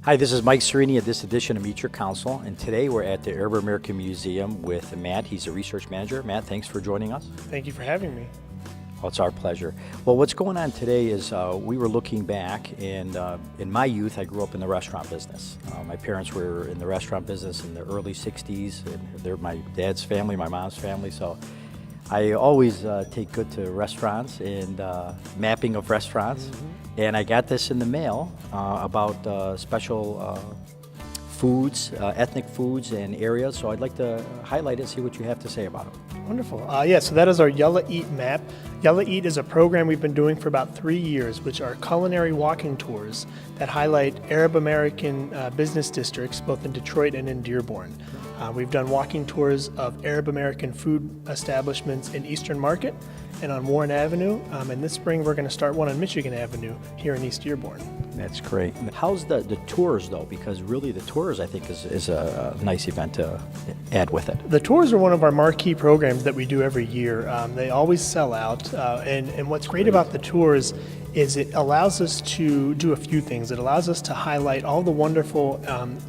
Hi, this is Mike Sareini at this edition of Meet Your Council, and today we're at the Arab American Museum with Matt. He's a research manager. Matt, thanks for joining us. Thank you for having me. Oh, it's our pleasure. Well, what's going on today is we were looking back, and in my youth, I grew up in the restaurant business. My parents were in the restaurant business in the early 60s, and they're my dad's family, my mom's family, so I always take good to restaurants and mapping of restaurants. And I got this in the mail about special foods, ethnic foods and areas. So I'd like to highlight it, see what you have to say about it. Wonderful. So that is our Yalla Eat map. Yalla Eat is a program we've been doing for about 3 years, which are culinary walking tours that highlight Arab American business districts, both in Detroit and in Dearborn. We've done walking tours of Arab American food establishments in Eastern Market and on Warren Avenue. And this spring, we're going to start one on Michigan Avenue here in East Dearborn. That's great. How's the tours, though? Because really the tours, I think, is a nice event to add with it. The tours are one of our marquee programs that we do every year. They always sell out. And what's great about the tours is it allows us to do a few things. It allows us to highlight all the wonderful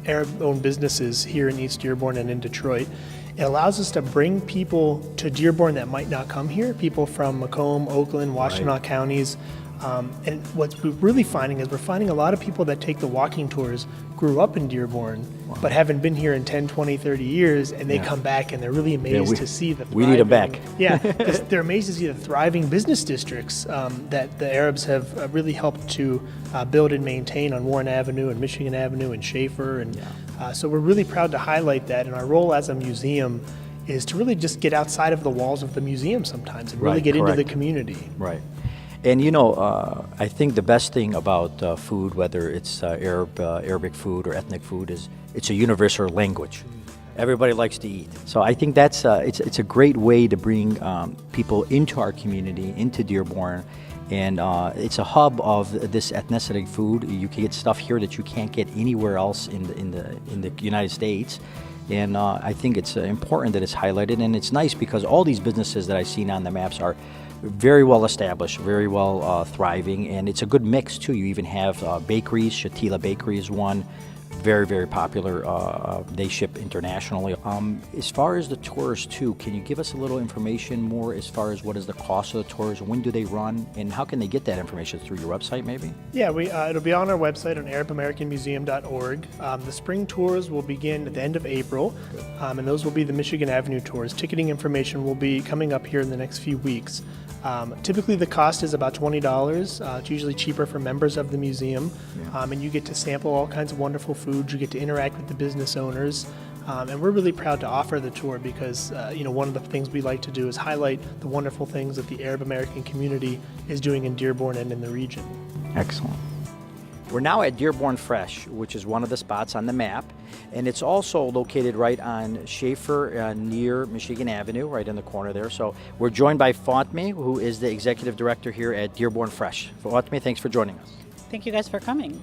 Arab-owned businesses here in East Dearborn and in Detroit. It allows us to bring people to Dearborn that might not come here, people from Macomb, Oakland, Washtenaw counties. And what we're really finding is we're finding a lot of people that take the walking tours grew up in Dearborn, but haven't been here in 10, 20, 30 years, and they come back and they're really amazed to see the thriving, we need them back. They're amazed to see the thriving business districts that the Arabs have really helped to build and maintain on Warren Avenue and Michigan Avenue and Schaefer. And so we're really proud to highlight that, and our role as a museum is to really just get outside of the walls of the museum sometimes and really get into the community. Right. And I think the best thing about food, whether it's Arabic food or ethnic food, is it's a universal language. Everybody likes to eat. So I think that's it's a great way to bring people into our community, into Dearborn, and it's a hub of this ethnicity food. You can get stuff here that you can't get anywhere else in the United States. And I think it's important that it's highlighted, and it's nice because all these businesses that I've seen on the maps are very well established, very well thriving, and it's a good mix too. You even have bakeries. Shatila Bakery is one, very, very popular. They ship internationally. As far as the tours too, can you give us a little information more as far as what is the cost of the tours, when do they run, and how can they get that information through your website maybe? Yeah, it'll be on our website on ArabAmericanMuseum.org. The spring tours will begin at the end of April, and those will be the Michigan Avenue tours. Ticketing information will be coming up here in the next few weeks. Typically the cost is about $20. It's usually cheaper for members of the museum, and you get to sample all kinds of wonderful foods. You get to interact with the business owners, and we're really proud to offer the tour because one of the things we like to do is highlight the wonderful things that the Arab American community is doing in Dearborn and in the region. Excellent. We're now at Dearborn Fresh, which is one of the spots on the map, and it's also located right on Schaefer near Michigan Avenue, right in the corner there. So we're joined by Fatme, who is the executive director here at Dearborn Fresh. Fatme, thanks for joining us. Thank you guys for coming.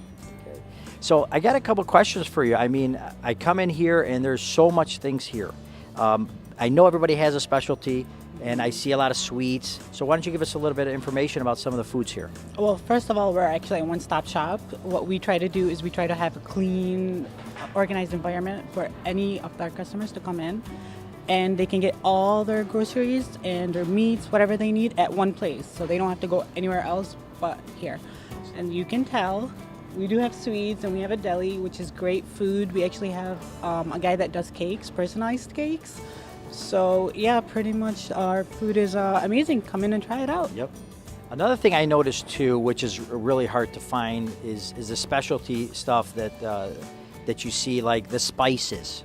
Okay. So I got a couple questions for you. I mean, I come in here and there's so much things here. I know everybody has a specialty, and I see a lot of sweets. So why don't you give us a little bit of information about some of the foods here? Well, first of all, we're actually a one-stop shop. What we try to do is we try to have a clean, organized environment for any of our customers to come in, and they can get all their groceries and their meats, whatever they need, at one place. So they don't have to go anywhere else but here. And you can tell we do have sweets, and we have a deli, which is great food. We actually have a guy that does cakes, personalized cakes. So yeah, pretty much our food is amazing. Come in and try it out. Yep. Another thing I noticed too, which is really hard to find, is the specialty stuff that you see, like the spices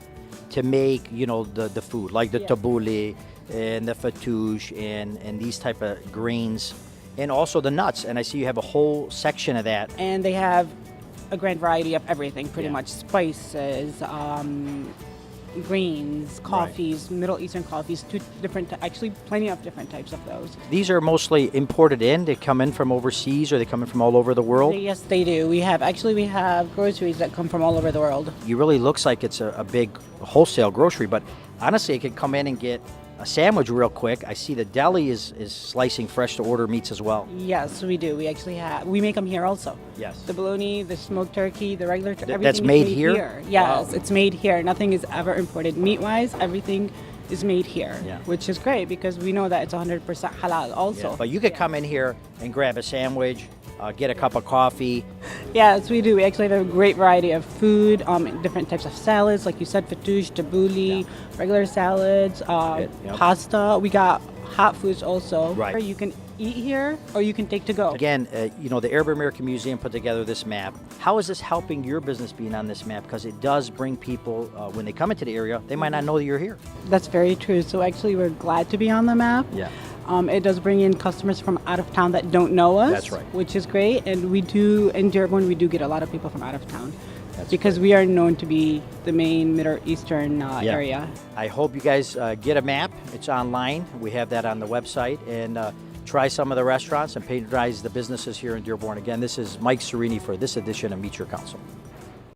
to make the food, like the tabbouleh and the fattoush and these type of grains, and also the nuts. And I see you have a whole section of that. And they have a grand variety of everything, pretty much spices. Greens, coffees, Middle Eastern coffees, actually plenty of different types of those. These are mostly imported in? They come in from overseas, or they come in from all over the world? Yes, they do. We have groceries that come from all over the world. It really looks like it's a big wholesale grocery, but honestly, it could come in and get a sandwich real quick. I see the deli is slicing fresh to order meats as well. Yes, we do. We actually we make them here also. Yes. The bologna, the smoked turkey, the regular turkey. That's made here? Yes, Wow. it's made here. Nothing is ever imported. Meat-wise, everything is made here, Yeah. which is great because we know that it's 100% halal also. Yeah, but you could come in here and grab a sandwich, get a cup of coffee. Yes, we do. We actually have a great variety of food, different types of salads, like you said, fattoush, tabbouleh, regular salads, Yep. pasta. We got hot foods also. Right. You can eat here or you can take to go. Again, the Arab American Museum put together this map. How is this helping your business being on this map? Because it does bring people, when they come into the area, they might not know that you're here. That's very true. So actually, we're glad to be on the map. Yeah. It does bring in customers from out of town that don't know us. That's right. Which is great. And we do, in Dearborn, we do get a lot of people from out of town. That's because we are known to be the main Middle Eastern Yeah. area. I hope you guys get a map. It's online. We have that on the website. And try some of the restaurants and patronize the businesses here in Dearborn. Again, this is Mike Sareini for this edition of Meet Your Council.